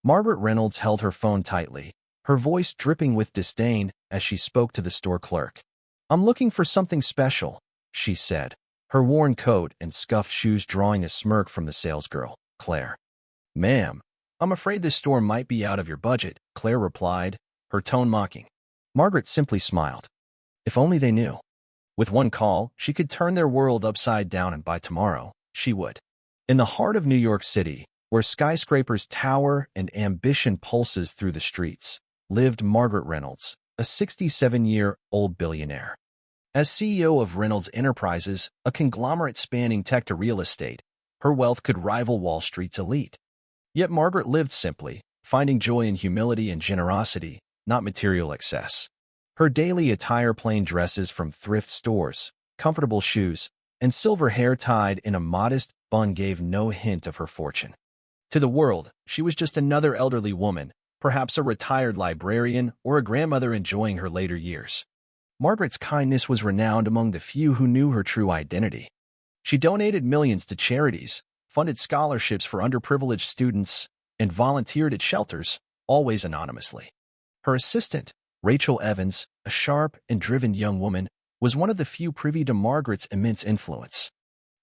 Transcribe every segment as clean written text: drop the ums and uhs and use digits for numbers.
Margaret Reynolds held her phone tightly, her voice dripping with disdain as she spoke to the store clerk. "I'm looking for something special," she said, her worn coat and scuffed shoes drawing a smirk from the salesgirl, Claire. "Ma'am, I'm afraid this store might be out of your budget," Claire replied, her tone mocking. Margaret simply smiled. If only they knew. With one call, she could turn their world upside down, and by tomorrow, she would. In the heart of New York City, where skyscrapers tower and ambition pulses through the streets, lived Margaret Reynolds, a 67-year-old billionaire. As CEO of Reynolds Enterprises, a conglomerate spanning tech to real estate, her wealth could rival Wall Street's elite. Yet Margaret lived simply, finding joy in humility and generosity, not material excess. Her daily attire, plain dresses from thrift stores, comfortable shoes, and silver hair tied in a modest bun, gave no hint of her fortune. To the world, she was just another elderly woman, perhaps a retired librarian or a grandmother enjoying her later years. Margaret's kindness was renowned among the few who knew her true identity. She donated millions to charities, funded scholarships for underprivileged students, and volunteered at shelters, always anonymously. Her assistant, Rachel Evans, a sharp and driven young woman, was one of the few privy to Margaret's immense influence.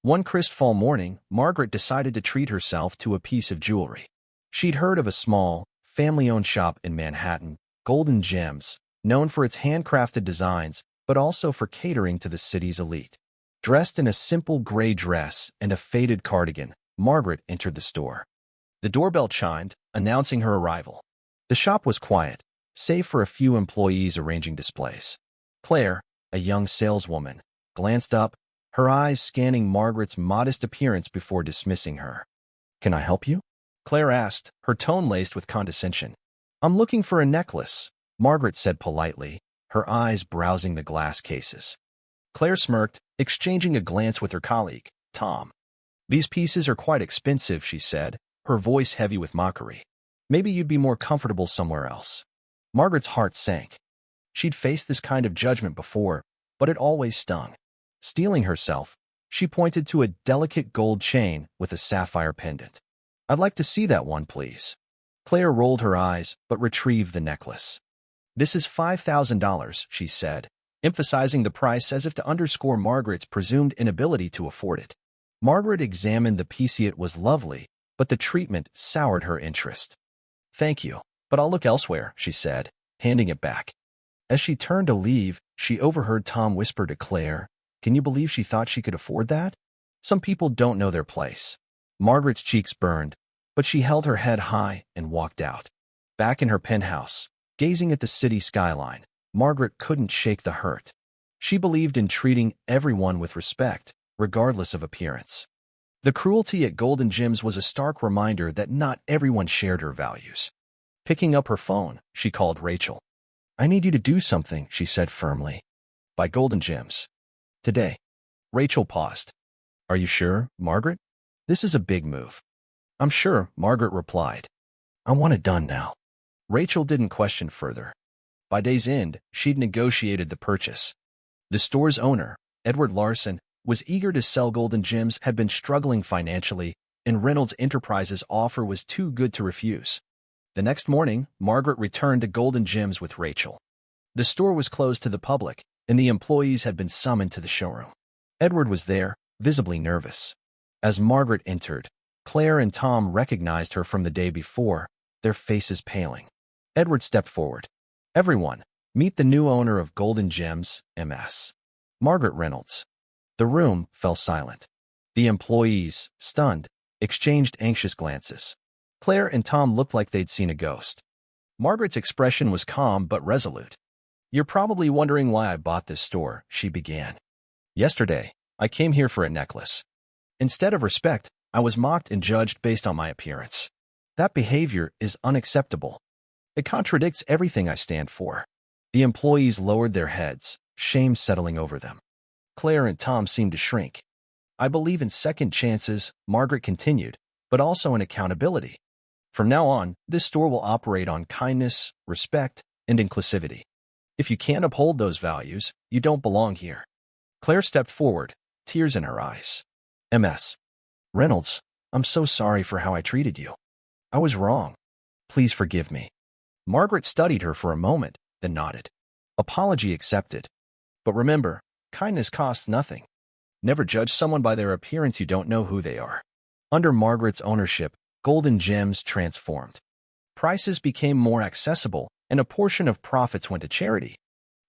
One crisp fall morning, Margaret decided to treat herself to a piece of jewelry. She'd heard of a small, family-owned shop in Manhattan, Golden Gems, known for its handcrafted designs, but also for catering to the city's elite. Dressed in a simple gray dress and a faded cardigan, Margaret entered the store. The doorbell chimed, announcing her arrival. The shop was quiet, save for a few employees arranging displays. Claire, a young saleswoman, glanced up, her eyes scanning Margaret's modest appearance before dismissing her. "Can I help you?" Claire asked, her tone laced with condescension. "I'm looking for a necklace," Margaret said politely, her eyes browsing the glass cases. Claire smirked, exchanging a glance with her colleague, Tom. "These pieces are quite expensive," she said, her voice heavy with mockery. "Maybe you'd be more comfortable somewhere else." Margaret's heart sank. She'd faced this kind of judgment before, but it always stung. Steeling herself, she pointed to a delicate gold chain with a sapphire pendant. "I'd like to see that one, please." Claire rolled her eyes, but retrieved the necklace. "This is $5,000, she said, emphasizing the price as if to underscore Margaret's presumed inability to afford it. Margaret examined the piece. It was lovely, but the treatment soured her interest. "Thank you, but I'll look elsewhere," she said, handing it back. As she turned to leave, she overheard Tom whisper to Claire, "Can you believe she thought she could afford that? Some people don't know their place." Margaret's cheeks burned, but she held her head high and walked out. Back in her penthouse, gazing at the city skyline, Margaret couldn't shake the hurt. She believed in treating everyone with respect, regardless of appearance. The cruelty at Golden Gems was a stark reminder that not everyone shared her values. Picking up her phone, she called Rachel. "I need you to do something," she said firmly. "By Golden Gems. Today." Rachel paused. "Are you sure, Margaret? This is a big move." "I'm sure," Margaret replied. "I want it done now." Rachel didn't question further. By day's end, she'd negotiated the purchase. The store's owner, Edward Larson, was eager to sell. Golden Gems had been struggling financially, and Reynolds Enterprises' offer was too good to refuse. The next morning, Margaret returned to Golden Gems with Rachel. The store was closed to the public, and the employees had been summoned to the showroom. Edward was there, visibly nervous. As Margaret entered, Claire and Tom recognized her from the day before, their faces paling. Edward stepped forward. "Everyone, meet the new owner of Golden Gems, MS. Margaret Reynolds." The room fell silent. The employees, stunned, exchanged anxious glances. Claire and Tom looked like they'd seen a ghost. Margaret's expression was calm but resolute. "You're probably wondering why I bought this store," she began. "Yesterday, I came here for a necklace. Instead of respect, I was mocked and judged based on my appearance. That behavior is unacceptable. It contradicts everything I stand for." The employees lowered their heads, shame settling over them. Claire and Tom seemed to shrink. "I believe in second chances," Margaret continued, "but also in accountability. From now on, this store will operate on kindness, respect, and inclusivity. If you can't uphold those values, you don't belong here." Claire stepped forward, tears in her eyes. "MS. Reynolds, I'm so sorry for how I treated you. I was wrong. Please forgive me." Margaret studied her for a moment, then nodded. Apology accepted. But remember, kindness costs nothing. Never judge someone by their appearance. You don't know who they are. Under Margaret's ownership, Golden Gems transformed. Prices became more accessible, and a portion of profits went to charity.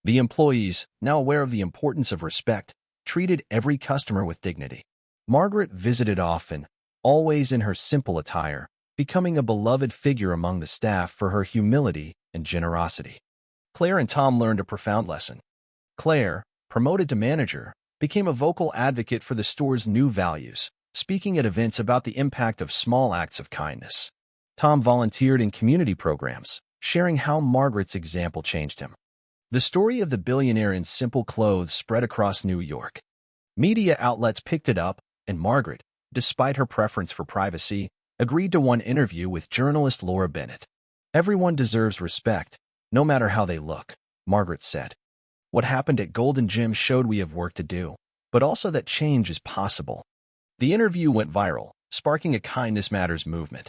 The employees, now aware of the importance of respect, treated every customer with dignity. Margaret visited often, always in her simple attire, becoming a beloved figure among the staff for her humility and generosity. Claire and Tom learned a profound lesson. Claire, promoted to manager, became a vocal advocate for the store's new values, speaking at events about the impact of small acts of kindness. Tom volunteered in community programs, sharing how Margaret's example changed him. The story of the billionaire in simple clothes spread across New York. Media outlets picked it up, and Margaret, despite her preference for privacy, agreed to one interview with journalist Laura Bennett. "Everyone deserves respect, no matter how they look," Margaret said. "What happened at Golden Gems showed we have work to do, but also that change is possible." The interview went viral, sparking a Kindness Matters movement.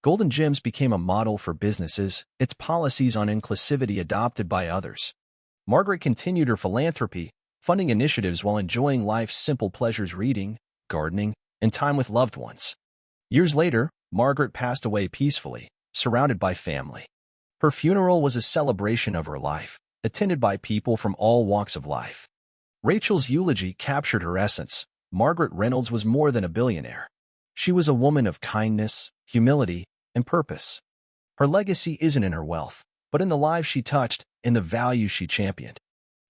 Golden Gems became a model for businesses, its policies on inclusivity adopted by others. Margaret continued her philanthropy, funding initiatives while enjoying life's simple pleasures: reading, gardening, and time with loved ones. Years later, Margaret passed away peacefully, surrounded by family. Her funeral was a celebration of her life, attended by people from all walks of life. Rachel's eulogy captured her essence. Margaret Reynolds was more than a billionaire. She was a woman of kindness, humility, and purpose. Her legacy isn't in her wealth, but in the lives she touched and the values she championed.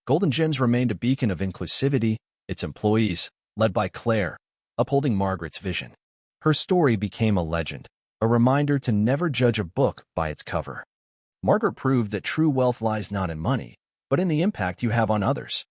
Golden Gems remained a beacon of inclusivity, its employees, led by Claire, upholding Margaret's vision. Her story became a legend, a reminder to never judge a book by its cover. Margaret proved that true wealth lies not in money, but in the impact you have on others.